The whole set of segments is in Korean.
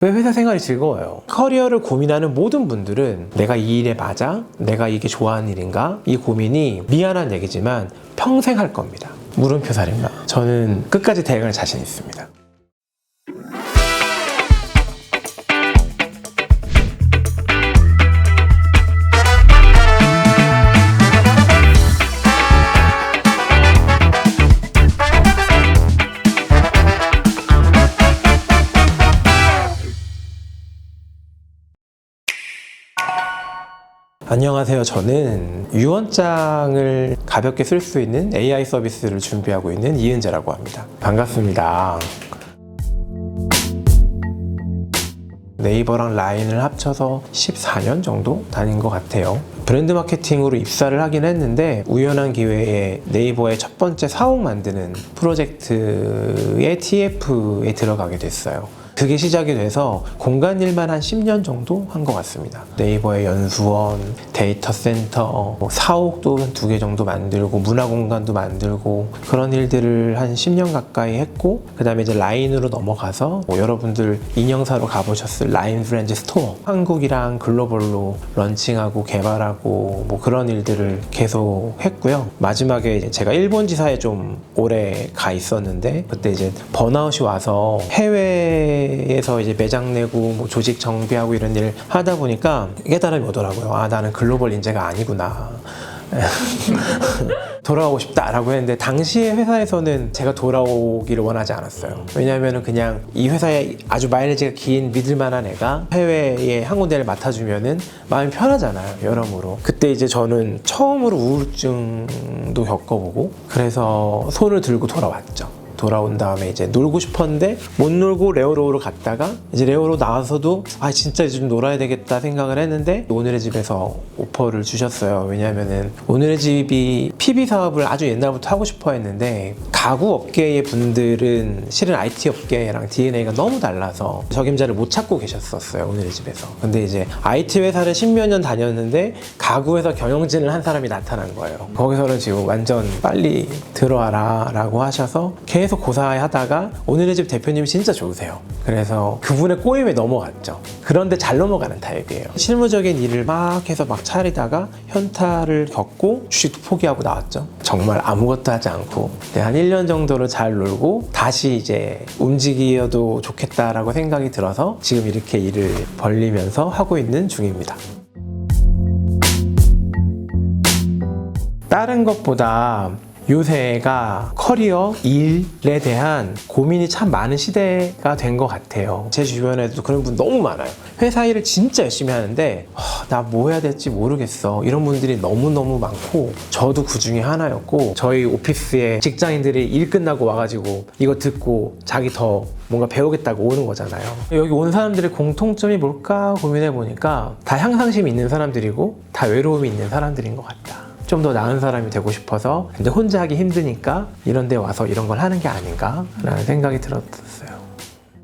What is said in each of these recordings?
왜 회사 생활이 즐거워요? 커리어를 고민하는 모든 분들은 내가 이 일에 맞아? 내가 이게 좋아하는 일인가? 이 고민이 미안한 얘기지만 평생 할 겁니다. 물음표 살인마. 저는 끝까지 대응할 자신 있습니다. 안녕하세요. 저는 유언장을 가볍게 쓸 수 있는 AI 서비스를 준비하고 있는 이은재라고 합니다. 반갑습니다. 네이버랑 라인을 합쳐서 14년 정도 다닌 것 같아요. 브랜드 마케팅으로 입사를 하긴 했는데 우연한 기회에 네이버의 첫 번째 사옥 만드는 프로젝트의 TF에 들어가게 됐어요. 그게 시작이 돼서 공간 일만 한 10년 정도 한 것 같습니다. 네이버의 연수원, 데이터 센터, 사옥도 한 2개 정도 만들고 문화공간도 만들고 그런 일들을 한 10년 가까이 했고, 그 다음에 이제 라인으로 넘어가서 여러분들 인형사로 가보셨을 라인 브랜드 스토어, 한국이랑 글로벌로 런칭하고 개발하고 그런 일들을 계속 했고요. 마지막에 이제 제가 일본 지사에 좀 오래 가 있었는데, 그때 이제 번아웃이 와서 해외에서 이제 매장 내고 조직 정비하고 이런 일 하다 보니까 깨달음이 오더라고요. 아, 나는 글로벌 인재가 아니구나. 돌아오고 싶다라고 했는데, 당시에 회사에서는 제가 돌아오기를 원하지 않았어요. 왜냐하면 그냥 이 회사에 아주 마일리지가 긴 믿을만한 애가 해외에 한 군데를 맡아주면은 마음이 편하잖아요, 여러모로. 그때 이제 저는 처음으로 우울증도 겪어보고, 그래서 손을 들고 돌아왔죠. 돌아온 다음에 이제 놀고 싶었는데 못 놀고 레오로우로 갔다가, 이제 레오로 나와서도 아, 진짜 이제 좀 놀아야 되겠다 생각을 했는데 오늘의 집에서 오퍼를 주셨어요. 왜냐면은 오늘의 집이 PB 사업을 아주 옛날부터 하고 싶어 했는데, 가구 업계의 분들은 실은 IT 업계랑 DNA가 너무 달라서 적임자를 못 찾고 계셨었어요, 오늘의 집에서. 근데 이제 IT 회사를 10몇 년 다녔는데 가구 회사 경영진을 한 사람이 나타난 거예요. 거기서는 지금 완전 빨리 들어와라 라고 하셔서 계속 고사하다가 오늘의 집 대표님이 진짜 좋으세요. 그래서 그분의 꼬임에 넘어갔죠. 그런데 잘 넘어가는 타입이에요. 실무적인 일을 막 해서 막 차리다가 현타를 겪고 주식도 포기하고 나왔죠. 정말 아무것도 하지 않고 한 1년 정도를 잘 놀고 다시 이제 움직여도 좋겠다라고 생각이 들어서 지금 이렇게 일을 벌리면서 하고 있는 중입니다. 다른 것보다 요새가 커리어, 일에 대한 고민이 참 많은 시대가 된 것 같아요. 제 주변에도 그런 분 너무 많아요. 회사 일을 진짜 열심히 하는데 나 뭐 해야 될지 모르겠어, 이런 분들이 너무너무 많고, 저도 그 중에 하나였고, 저희 오피스에 직장인들이 일 끝나고 와가지고 이거 듣고 자기 더 뭔가 배우겠다고 오는 거잖아요. 여기 온 사람들의 공통점이 뭘까 고민해보니까 다 향상심이 있는 사람들이고 다 외로움이 있는 사람들인 것 같다. 좀 더 나은 사람이 되고 싶어서 근데 혼자 하기 힘드니까 이런 데 와서 이런 걸 하는 게 아닌가 라는 생각이 들었어요.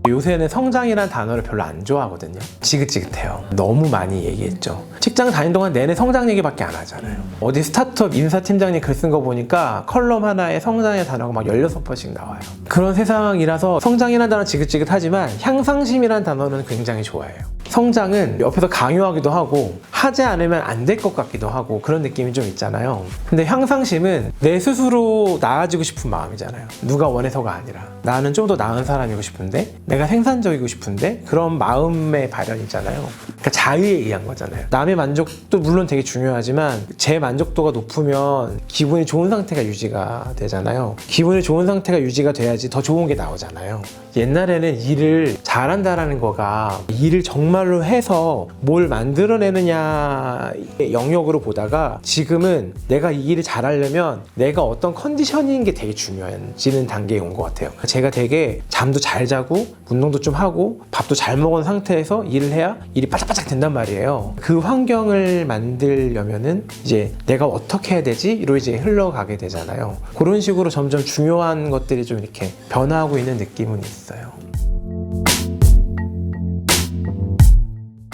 요새는 성장이라는 단어를 별로 안 좋아하거든요. 지긋지긋해요. 너무 많이 얘기했죠. 직장 다닌 동안 내내 성장 얘기밖에 안 하잖아요. 어디 스타트업 인사팀장님 글 쓴 거 보니까 컬럼 하나에 성장의 단어가 막 16번씩 나와요. 그런 세상이라서 성장이라는 단어는 지긋지긋하지만 향상심이라는 단어는 굉장히 좋아해요. 성장은 옆에서 강요하기도 하고 하지 않으면 안 될 것 같기도 하고 그런 느낌이 좀 있잖아요. 근데 향상심은 내 스스로 나아지고 싶은 마음이잖아요. 누가 원해서가 아니라 나는 좀 더 나은 사람이고 싶은데, 내가 생산적이고 싶은데, 그런 마음의 발현이잖아요. 그러니까 자유에 의한 거잖아요. 남의 만족도 물론 되게 중요하지만 제 만족도가 높으면 기분이 좋은 상태가 유지가 되잖아요. 기분이 좋은 상태가 유지가 돼야지 더 좋은 게 나오잖아요. 옛날에는 일을 잘한다라는 거가 일을 정말로 해서 뭘 만들어내느냐 영역으로 보다가, 지금은 내가 이 일을 잘하려면 내가 어떤 컨디션인 게 되게 중요해지는 단계에 온 것 같아요. 제가 되게 잠도 잘 자고 운동도 좀 하고 밥도 잘 먹은 상태에서 일을 해야 일이 바짝바짝 된단 말이에요. 그 환경을 만들려면은 이제 내가 어떻게 해야 되지?로 이제 흘러가게 되잖아요. 그런 식으로 점점 중요한 것들이 좀 이렇게 변화하고 있는 느낌은 있어요.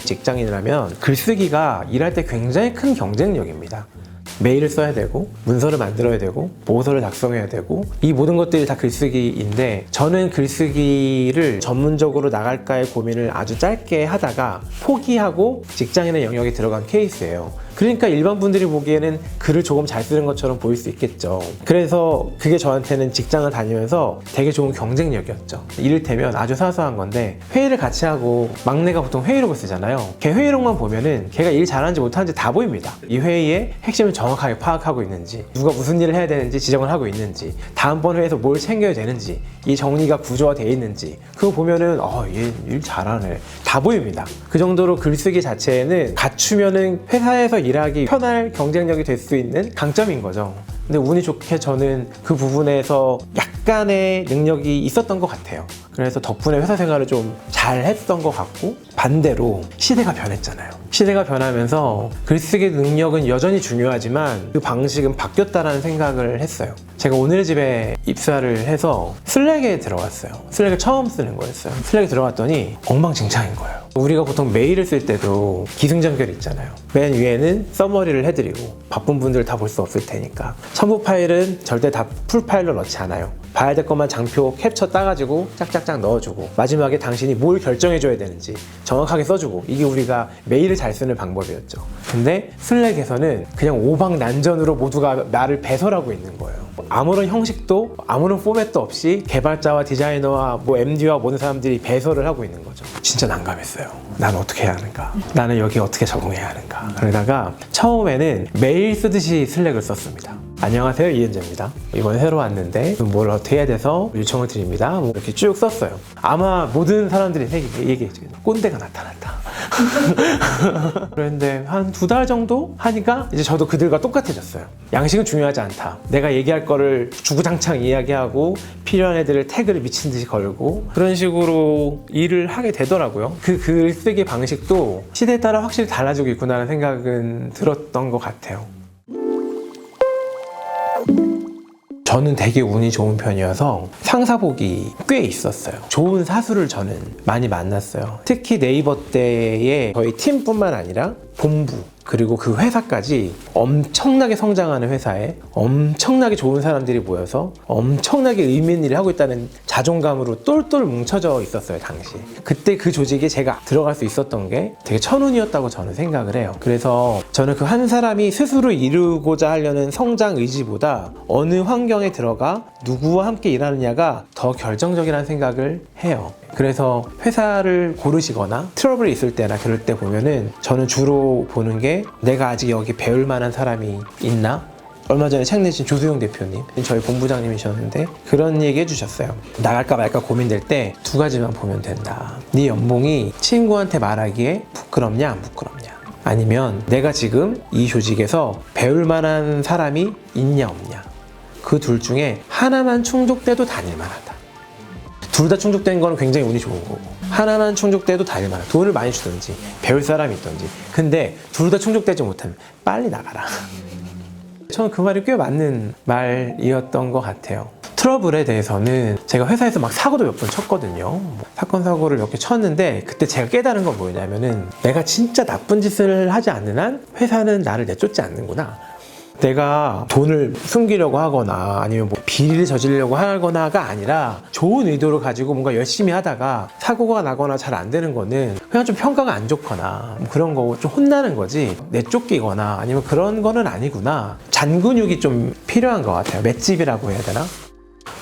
직장인이라면 글쓰기가 일할 때 굉장히 큰 경쟁력입니다. 메일을 써야 되고 문서를 만들어야 되고 보고서를 작성해야 되고 이 모든 것들이 다 글쓰기인데 저는 글쓰기를 전문적으로 나갈까의 고민을 아주 짧게 하다가 포기하고 직장인의 영역에 들어간 케이스예요. 그러니까 일반 분들이 보기에는 글을 조금 잘 쓰는 것처럼 보일 수 있겠죠. 그래서 그게 저한테는 직장을 다니면서 되게 좋은 경쟁력이었죠. 이를테면 아주 사소한 건데 회의를 같이 하고 막내가 보통 회의록을 쓰잖아요. 걔 회의록만 보면은 걔가 일 잘하는지 못하는지 다 보입니다. 이 회의의 핵심을 정확하게 파악하고 있는지, 누가 무슨 일을 해야 되는지 지정을 하고 있는지, 다음번 회의에서 뭘 챙겨야 되는지, 이 정리가 구조화되어 있는지 그거 보면은 얘 일 잘하네 다 보입니다. 그 정도로 글쓰기 자체는 갖추면은 회사에서 일하기 편할 경쟁력이 될 수 있는 강점인 거죠. 근데 운이 좋게 저는 그 부분에서 약간의 능력이 있었던 것 같아요. 그래서 덕분에 회사 생활을 좀 잘 했던 것 같고, 반대로 시대가 변했잖아요. 시대가 변하면서 글쓰기 능력은 여전히 중요하지만 그 방식은 바뀌었다라는 생각을 했어요. 제가 오늘의 집에 입사를 해서 슬랙에 들어갔어요. 슬랙을 처음 쓰는 거였어요. 슬랙에 들어갔더니 엉망진창인 거예요. 우리가 보통 메일을 쓸 때도 기승전결 있잖아요. 맨 위에는 서머리를 해드리고 바쁜 분들 다 볼 수 없을 테니까 첨부 파일은 절대 다 풀 파일로 넣지 않아요. 봐야 될 것만 장표 캡처 따가지고 짝짝짝 넣어주고 마지막에 당신이 뭘 결정해줘야 되는지 정확하게 써주고, 이게 우리가 메일을 잘 쓰는 방법이었죠. 근데 슬랙에서는 그냥 오방난전으로 모두가 나를 배설하고 있는 거예요. 아무런 형식도 아무런 포맷도 없이 개발자와 디자이너와 MD와 모든 사람들이 배설을 하고 있는 거죠. 진짜 난감했어요. 나는 어떻게 해야 하는가? 나는 여기 어떻게 적응해야 하는가? 그러다가 처음에는 메일 쓰듯이 슬랙을 썼습니다. 안녕하세요, 이은재입니다. 이번에 새로 왔는데 뭘 어떻게 해야 돼서 요청을 드립니다. 이렇게 쭉 썼어요. 아마 모든 사람들이 얘기했죠. 꼰대가 나타났다. 그런데 한 2달 정도 하니까 이제 저도 그들과 똑같아졌어요. 양식은 중요하지 않다. 내가 얘기할 거를 주구장창 이야기하고 필요한 애들을 태그를 미친 듯이 걸고 그런 식으로 일을 하게 되더라고요. 그 글쓰기 방식도 시대에 따라 확실히 달라지고 있구나라는 생각은 들었던 것 같아요. 저는 되게 운이 좋은 편이어서 상사복이 꽤 있었어요. 좋은 사수를 저는 많이 만났어요. 특히 네이버 때에 저희 팀뿐만 아니라 본부 그리고 그 회사까지 엄청나게 성장하는 회사에 엄청나게 좋은 사람들이 모여서 엄청나게 의미 있는 일을 하고 있다는 자존감으로 똘똘 뭉쳐져 있었어요, 당시. 그때 그 조직에 제가 들어갈 수 있었던 게 되게 천운이었다고 저는 생각을 해요. 그래서 저는 그 한 사람이 스스로 이루고자 하려는 성장 의지보다 어느 환경에 들어가 누구와 함께 일하느냐가 더 결정적이라는 생각을 해요. 그래서 회사를 고르시거나 트러블이 있을 때나 그럴 때 보면은 저는 주로 보는 게 내가 아직 여기 배울 만한 사람이 있나? 얼마 전에 책 내신 조수영 대표님, 저희 본부장님이셨는데 그런 얘기 해주셨어요. 나갈까 말까 고민될 때 2가지만 보면 된다. 네 연봉이 친구한테 말하기에 부끄럽냐 안 부끄럽냐, 아니면 내가 지금 이 조직에서 배울 만한 사람이 있냐 없냐, 그 둘 중에 하나만 충족돼도 다닐만하다. 둘 다 충족된 거는 굉장히 운이 좋은 거고, 하나만 충족돼도 다닐만하다. 돈을 많이 주든지 배울 사람이 있든지. 근데 둘 다 충족되지 못하면 빨리 나가라. 저는 그 말이 꽤 맞는 말이었던 것 같아요. 트러블에 대해서는 제가 회사에서 막 사고도 몇 번 쳤거든요. 사건 사고를 몇 개 쳤는데 그때 제가 깨달은 건 뭐냐면은 내가 진짜 나쁜 짓을 하지 않는 한 회사는 나를 내쫓지 않는구나. 내가 돈을 숨기려고 하거나 아니면 비리를 저지르려고 하거나가 아니라 좋은 의도를 가지고 뭔가 열심히 하다가 사고가 나거나 잘 안 되는 거는 그냥 좀 평가가 안 좋거나 그런 거 좀 혼나는 거지, 내쫓기거나 아니면 그런 거는 아니구나. 잔근육이 좀 필요한 것 같아요. 맷집이라고 해야 되나?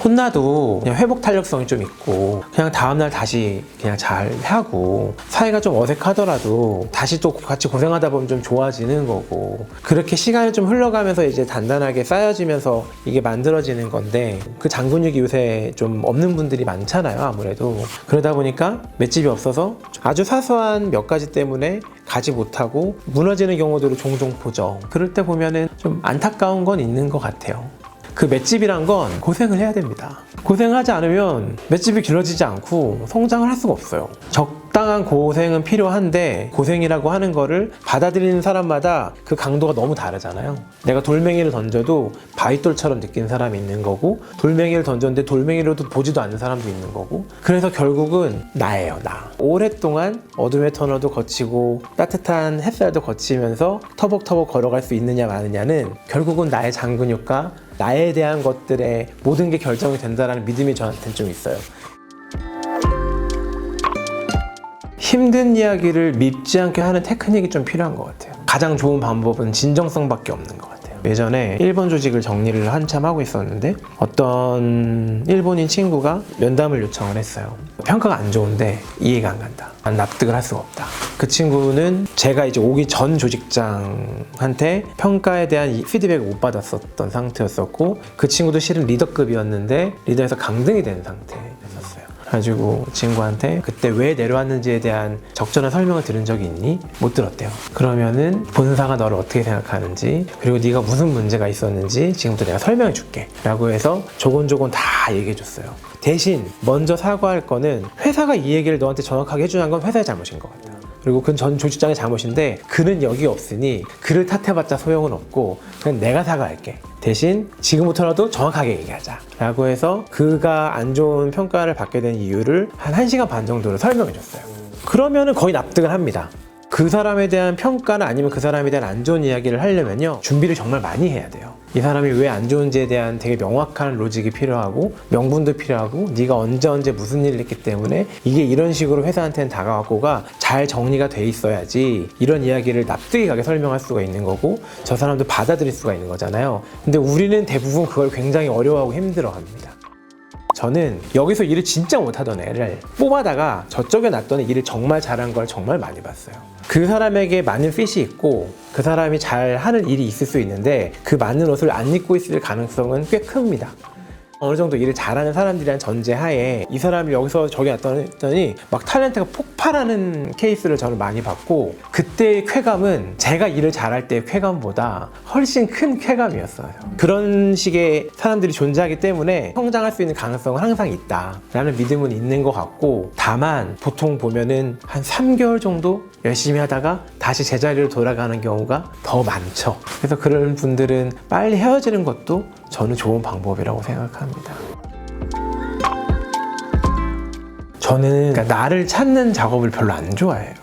혼나도 그냥 회복 탄력성이 좀 있고 그냥 다음날 다시 그냥 잘 하고, 사이가 좀 어색하더라도 다시 또 같이 고생하다 보면 좀 좋아지는 거고, 그렇게 시간이 좀 흘러가면서 이제 단단하게 쌓여지면서 이게 만들어지는 건데, 그 장근육이 요새 좀 없는 분들이 많잖아요. 아무래도 그러다 보니까 맷집이 없어서 아주 사소한 몇 가지 때문에 가지 못하고 무너지는 경우들을 종종 보죠. 그럴 때 보면은 좀 안타까운 건 있는 것 같아요. 그 맷집이란 건 고생을 해야 됩니다. 고생하지 않으면 맷집이 길러지지 않고 성장을 할 수가 없어요. 적당한 고생은 필요한데 고생이라고 하는 거를 받아들이는 사람마다 그 강도가 너무 다르잖아요. 내가 돌멩이를 던져도 바위돌처럼 느끼는 사람이 있는 거고 돌멩이를 던졌는데 돌멩이로도 보지도 않는 사람도 있는 거고 그래서 결국은 나예요. 나. 오랫동안 어둠의 터널도 거치고 따뜻한 햇살도 거치면서 터벅터벅 걸어갈 수 있느냐 마느냐는 결국은 나의 장근육과 나에 대한 것들의 모든 게 결정이 된다는 믿음이 저한테는 좀 있어요. 힘든 이야기를 밉지 않게 하는 테크닉이 좀 필요한 것 같아요. 가장 좋은 방법은 진정성밖에 없는 것 같아요. 예전에 일본 조직을 정리를 한참 하고 있었는데 어떤 일본인 친구가 면담을 요청을 했어요. 평가가 안 좋은데 이해가 안 간다. 난 납득을 할 수가 없다. 그 친구는 제가 이제 오기 전 조직장한테 평가에 대한 피드백을 못 받았었던 상태였었고 그 친구도 실은 리더급이었는데 리더에서 강등이 된 상태였었어요. 그래가지고 친구한테 그때 왜 내려왔는지에 대한 적절한 설명을 들은 적이 있니? 못 들었대요. 그러면은 본사가 너를 어떻게 생각하는지 그리고 네가 무슨 문제가 있었는지 지금부터 내가 설명해 줄게 라고 해서 조곤조곤 다 얘기해 줬어요. 대신 먼저 사과할 거는 회사가 이 얘기를 너한테 정확하게 해주는 건 회사의 잘못인 것 같아요. 그리고 그건 전 조직장의 잘못인데 그는 여기 없으니 그를 탓해봤자 소용은 없고 그냥 내가 사과할게. 대신 지금부터라도 정확하게 얘기하자 라고 해서 그가 안 좋은 평가를 받게 된 이유를 한 1시간 반 정도로 설명해 줬어요. 그러면은 거의 납득을 합니다. 그 사람에 대한 평가나 아니면 그 사람에 대한 안 좋은 이야기를 하려면요 준비를 정말 많이 해야 돼요. 이 사람이 왜 안 좋은지에 대한 되게 명확한 로직이 필요하고 명분도 필요하고 네가 언제 무슨 일을 했기 때문에 이게 이런 식으로 회사한테는 다가왔고가 잘 정리가 돼 있어야지 이런 이야기를 납득이 가게 설명할 수가 있는 거고 저 사람도 받아들일 수가 있는 거잖아요. 근데 우리는 대부분 그걸 굉장히 어려워하고 힘들어합니다. 저는 여기서 일을 진짜 못하던 애를 뽑아다가 저쪽에 놨더니 일을 정말 잘한 걸 정말 많이 봤어요. 그 사람에게 많은 핏이 있고 그 사람이 잘 하는 일이 있을 수 있는데 그 많은 옷을 안 입고 있을 가능성은 꽤 큽니다. 어느 정도 일을 잘하는 사람들이란 전제하에 이 사람이 여기서 저기 놨더니 막 탤런트가 폭발하는 케이스를 저는 많이 봤고 그때의 쾌감은 제가 일을 잘할 때의 쾌감보다 훨씬 큰 쾌감이었어요. 그런 식의 사람들이 존재하기 때문에 성장할 수 있는 가능성은 항상 있다라는 믿음은 있는 것 같고 다만 보통 보면은 한 3개월 정도 열심히 하다가 다시 제자리로 돌아가는 경우가 더 많죠. 그래서 그런 분들은 빨리 헤어지는 것도 저는 좋은 방법이라고 생각합니다. 저는 그러니까 나를 찾는 작업을 별로 안 좋아해요.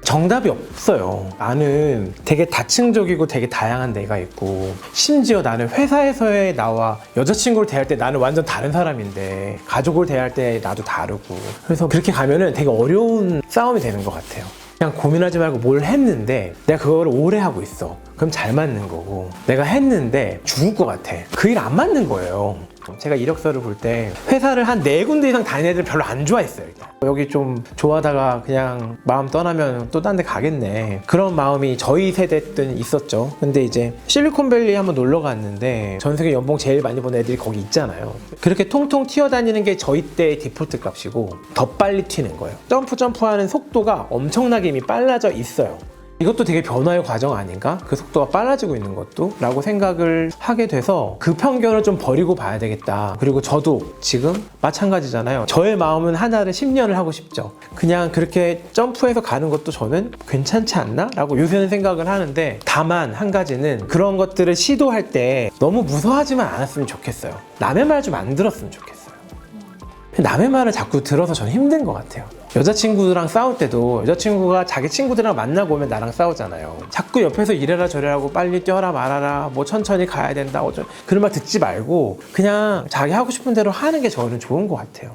정답이 없어요. 나는 되게 다층적이고 되게 다양한 내가 있고 심지어 나는 회사에서의 나와 여자친구를 대할 때 나는 완전 다른 사람인데 가족을 대할 때 나도 다르고 그래서 그렇게 가면은 되게 어려운 싸움이 되는 것 같아요. 그냥 고민하지 말고 뭘 했는데 내가 그거를 오래 하고 있어. 그럼 잘 맞는 거고 내가 했는데 죽을 것 같아. 그 일 안 맞는 거예요. 제가 이력서를 볼 때 회사를 한 4군데 이상 다니는 애들 별로 안 좋아했어요. 일단. 여기 좀 좋아하다가 그냥 마음 떠나면 또 딴 데 가겠네. 그런 마음이 저희 세대 때는 있었죠. 근데 이제 실리콘밸리 한번 놀러 갔는데 전 세계 연봉 제일 많이 버는 애들이 거기 있잖아요. 그렇게 통통 튀어다니는 게 저희 때의 디폴트 값이고 더 빨리 튀는 거예요. 점프하는 속도가 엄청나게 이미 빨라져 있어요. 이것도 되게 변화의 과정 아닌가? 그 속도가 빨라지고 있는 것도? 라고 생각을 하게 돼서 그 편견을 좀 버리고 봐야 되겠다. 그리고 저도 지금 마찬가지잖아요. 저의 마음은 하나를 10년을 하고 싶죠. 그냥 그렇게 점프해서 가는 것도 저는 괜찮지 않나? 라고 요새는 생각을 하는데 다만 한 가지는 그런 것들을 시도할 때 너무 무서워하지만 않았으면 좋겠어요. 남의 말 좀 안 들었으면 좋겠어요. 남의 말을 자꾸 들어서 저는 힘든 것 같아요. 여자친구랑 싸울 때도 여자친구가 자기 친구들이랑 만나고 오면 나랑 싸우잖아요. 자꾸 옆에서 이래라 저래라 하고 빨리 뛰어라 말아라 뭐 천천히 가야 된다 그런 말 듣지 말고 그냥 자기 하고 싶은 대로 하는 게 저는 좋은 것 같아요.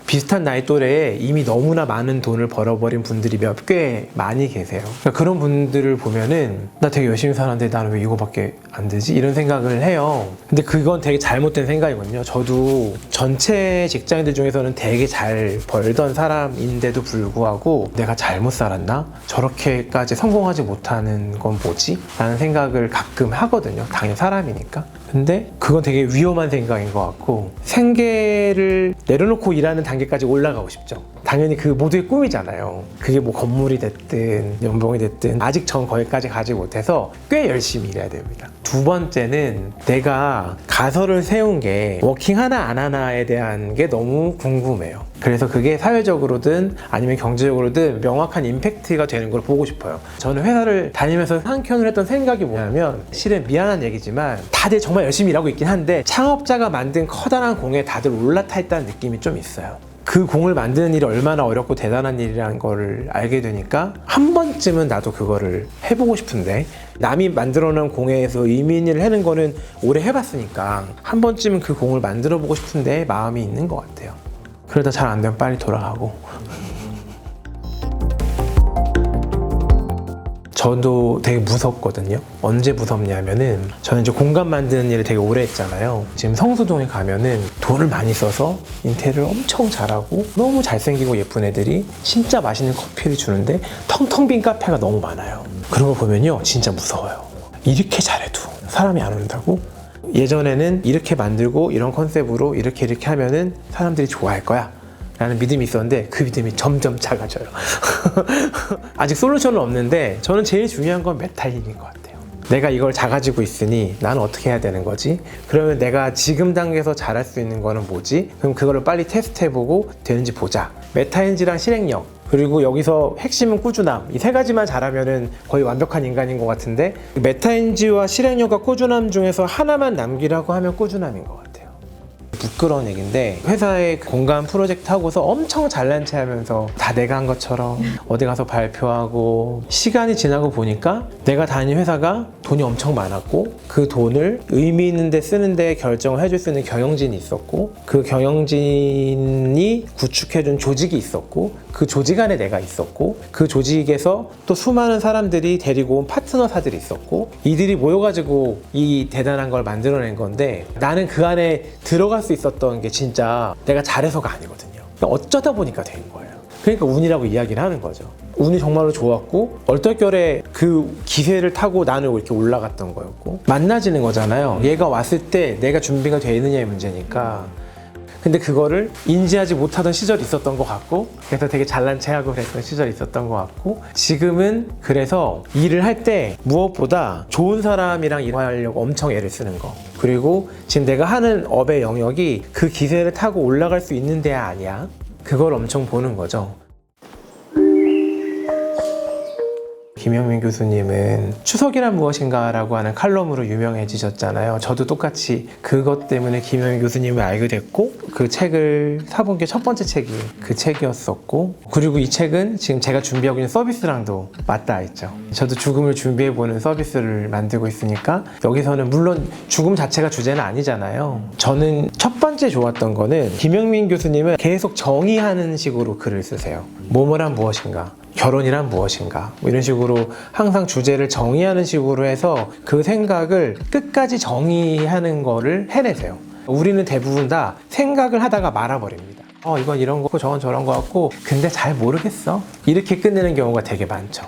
비슷한 나이 또래에 이미 너무나 많은 돈을 벌어버린 분들이 꽤 많이 계세요. 그러니까 그런 분들을 보면은 나 되게 열심히 사는데 나는 왜 이거밖에 안 되지? 이런 생각을 해요. 근데 그건 되게 잘못된 생각이거든요. 저도 전체 직장인들 중에서는 되게 잘 벌던 사람인데도 불구하고 내가 잘못 살았나? 저렇게까지 성공하지 못하는 건 뭐지? 라는 생각을 가끔 하거든요. 당연히 사람이니까. 근데 그건 되게 위험한 생각인 것 같고 생계를 내려놓고 일하는 단계까지 올라가고 싶죠. 당연히 그 모두의 꿈이잖아요. 그게 뭐 건물이 됐든 연봉이 됐든 아직 전 거기까지 가지 못해서 꽤 열심히 일해야 됩니다. 두 번째는 내가 가설을 세운 게 워킹 하나 안 하나에 대한 게 너무 궁금해요. 그래서 그게 사회적으로든 아니면 경제적으로든 명확한 임팩트가 되는 걸 보고 싶어요. 저는 회사를 다니면서 한켠으로 했던 생각이 뭐냐면, 실은 미안한 얘기지만 다들 정말 열심히 일하고 있긴 한데 창업자가 만든 커다란 공에 다들 올라타 있다는 느낌이 좀 있어요. 그 공을 만드는 일이 얼마나 어렵고 대단한 일이라는 걸 알게 되니까 한 번쯤은 나도 그거를 해보고 싶은데, 남이 만들어 놓은 공에서 의미 있는 일을 하는 거는 오래 해봤으니까 한 번쯤은 그 공을 만들어 보고 싶은데 마음이 있는 것 같아요. 그러다 잘 안 되면 빨리 돌아가고. 저도 되게 무섭거든요. 언제 무섭냐면은, 저는 이제 공간 만드는 일을 되게 오래 했잖아요. 지금 성수동에 가면은 돈을 많이 써서 인테리어를 엄청 잘하고 너무 잘생기고 예쁜 애들이 진짜 맛있는 커피를 주는데 텅텅 빈 카페가 너무 많아요. 그런 거 보면요, 진짜 무서워요. 이렇게 잘해도 사람이 안 온다고? 예전에는 이렇게 만들고 이런 컨셉으로 이렇게 하면은 사람들이 좋아할 거야 라는 믿음이 있었는데, 그 믿음이 점점 작아져요. 아직 솔루션은 없는데 저는 제일 중요한 건 메타인인 것 같아요. 내가 이걸 작아지고 있으니 나는 어떻게 해야 되는 거지? 그러면 내가 지금 단계에서 잘할 수 있는 거는 뭐지? 그럼 그거를 빨리 테스트해보고 되는지 보자. 메타인지랑 실행력, 그리고 여기서 핵심은 꾸준함, 이 세 가지만 잘하면은 거의 완벽한 인간인 것 같은데, 메타인지와 실행력과 꾸준함 중에서 하나만 남기라고 하면 꾸준함인 것 같아요. 부끄러운 얘기인데, 회사에 공간 프로젝트 하고서 엄청 잘난 체 하면서 다 내가 한 것처럼 어디 가서 발표하고, 시간이 지나고 보니까 내가 다닌 회사가 돈이 엄청 많았고, 그 돈을 의미 있는 데 쓰는 데 결정을 해줄 수 있는 경영진이 있었고, 그 경영진이 구축해준 조직이 있었고, 그 조직 안에 내가 있었고, 그 조직에서 또 수많은 사람들이 데리고 온 파트너사들이 있었고, 이들이 모여가지고 이 대단한 걸 만들어낸 건데, 나는 그 안에 들어갈 수 있었던 게 진짜 내가 잘해서가 아니거든요. 어쩌다 보니까 된 거예요. 그러니까 운이라고 이야기를 하는 거죠. 운이 정말로 좋았고, 얼떨결에 그 기세를 타고 나는 이렇게 올라갔던 거였고, 만나지는 거잖아요. 얘가 왔을 때 내가 준비가 돼 있느냐의 문제니까. 근데 그거를 인지하지 못하던 시절이 있었던 것 같고, 그래서 되게 잘난 체하고 그랬던 시절이 있었던 것 같고, 지금은 그래서 일을 할 때 무엇보다 좋은 사람이랑 일하려고 엄청 애를 쓰는 거, 그리고 지금 내가 하는 업의 영역이 그 기세를 타고 올라갈 수 있는 데야 아니야, 그걸 엄청 보는 거죠. 김영민 교수님은 추석이란 무엇인가 라고 하는 칼럼으로 유명해지셨잖아요. 저도 똑같이 그것 때문에 김영민 교수님을 알게 됐고, 그 책을 사본 게 첫 번째 책이 그 책이었었고, 그리고 이 책은 지금 제가 준비하고 있는 서비스랑도 맞닿아 있죠. 저도 죽음을 준비해보는 서비스를 만들고 있으니까, 여기서는 물론 죽음 자체가 주제는 아니잖아요. 저는 첫 번째 좋았던 거는, 김영민 교수님은 계속 정의하는 식으로 글을 쓰세요. 뭐뭐란 무엇인가, 결혼이란 무엇인가, 뭐 이런 식으로 항상 주제를 정의하는 식으로 해서 그 생각을 끝까지 정의하는 거를 해내세요. 우리는 대부분 다 생각을 하다가 말아버립니다. 이건 이런 거고 저건 저런 거 같고 근데 잘 모르겠어, 이렇게 끝내는 경우가 되게 많죠.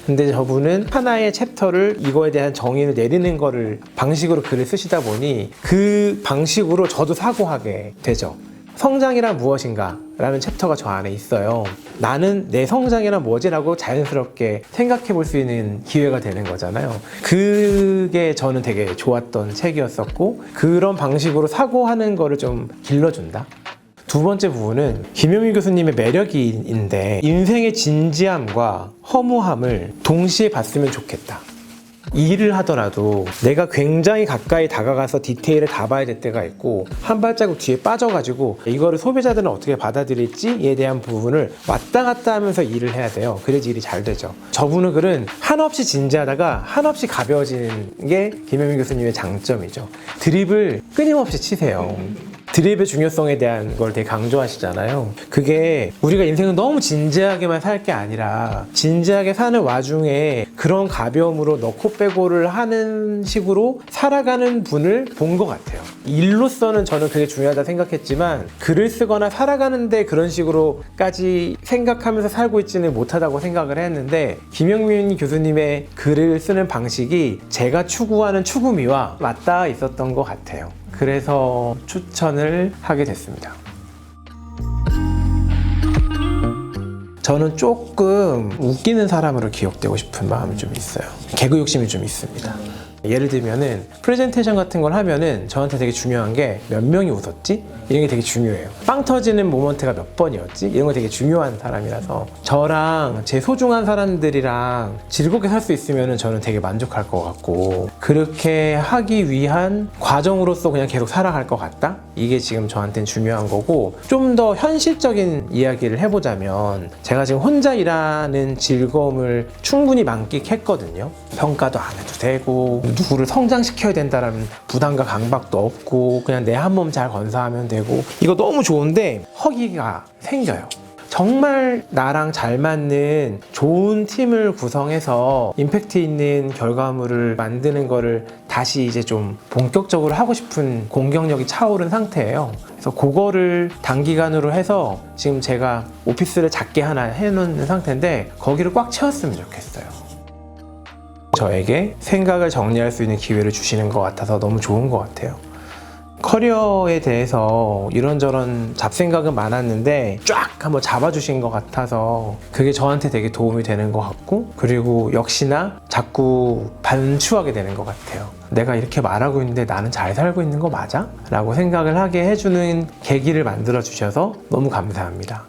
근데 저분은 하나의 챕터를 이거에 대한 정의를 내리는 거를 방식으로 글을 쓰시다 보니 그 방식으로 저도 사고하게 되죠. 성장이란 무엇인가 라는 챕터가 저 안에 있어요. 나는 내 성장이란 뭐지라고 자연스럽게 생각해 볼 수 있는 기회가 되는 거잖아요. 그게 저는 되게 좋았던 책이었었고, 그런 방식으로 사고하는 거를 좀 길러준다. 두 번째 부분은 김영민 교수님의 매력인데, 인생의 진지함과 허무함을 동시에 봤으면 좋겠다. 일을 하더라도 내가 굉장히 가까이 다가가서 디테일을 다 봐야 될 때가 있고, 한 발자국 뒤에 빠져가지고 이거를 소비자들은 어떻게 받아들일지에 대한 부분을 왔다 갔다 하면서 일을 해야 돼요. 그래야지 일이 잘 되죠. 저분의 글은 한없이 진지하다가 한없이 가벼워지는 게 김영민 교수님의 장점이죠. 드립을 끊임없이 치세요. 드립의 중요성에 대한 걸 되게 강조하시잖아요. 그게 우리가 인생은 너무 진지하게만 살 게 아니라, 진지하게 사는 와중에 그런 가벼움으로 넣고 빼고를 하는 식으로 살아가는 분을 본 것 같아요. 일로서는 저는 그게 중요하다 생각했지만, 글을 쓰거나 살아가는데 그런 식으로까지 생각하면서 살고 있지는 못하다고 생각을 했는데, 김영민 교수님의 글을 쓰는 방식이 제가 추구하는 추구미와 맞닿아 있었던 것 같아요. 그래서 추천을 하게 됐습니다. 저는 조금 웃기는 사람으로 기억되고 싶은 마음이 좀 있어요. 개그 욕심이 좀 있습니다. 예를 들면은 프레젠테이션 같은 걸 하면은 저한테 되게 중요한 게 몇 명이 웃었지? 이런 게 되게 중요해요. 빵 터지는 모먼트가 몇 번이었지? 이런 거 되게 중요한 사람이라서 저랑 제 소중한 사람들이랑 즐겁게 살 수 있으면은 저는 되게 만족할 것 같고, 그렇게 하기 위한 과정으로서 그냥 계속 살아갈 것 같다? 이게 지금 저한테는 중요한 거고, 좀 더 현실적인 이야기를 해보자면 제가 지금 혼자 일하는 즐거움을 충분히 만끽했거든요. 평가도 안 해도 되고 누구를 성장시켜야 된다라는 부담과 강박도 없고 그냥 내 한 몸 잘 건사하면 되고, 이거 너무 좋은데 허기가 생겨요. 정말 나랑 잘 맞는 좋은 팀을 구성해서 임팩트 있는 결과물을 만드는 거를 다시 이제 좀 본격적으로 하고 싶은 공격력이 차오른 상태예요. 그래서 그거를 단기간으로 해서 지금 제가 오피스를 작게 하나 해놓는 상태인데 거기를 꽉 채웠으면 좋겠어요. 저에게 생각을 정리할 수 있는 기회를 주시는 것 같아서 너무 좋은 것 같아요. 커리어에 대해서 이런저런 잡생각은 많았는데 쫙 한번 잡아주신 것 같아서 그게 저한테 되게 도움이 되는 것 같고, 그리고 역시나 자꾸 반추하게 되는 것 같아요. 내가 이렇게 말하고 있는데 나는 잘 살고 있는 거 맞아? 라고 생각을 하게 해주는 계기를 만들어 주셔서 너무 감사합니다.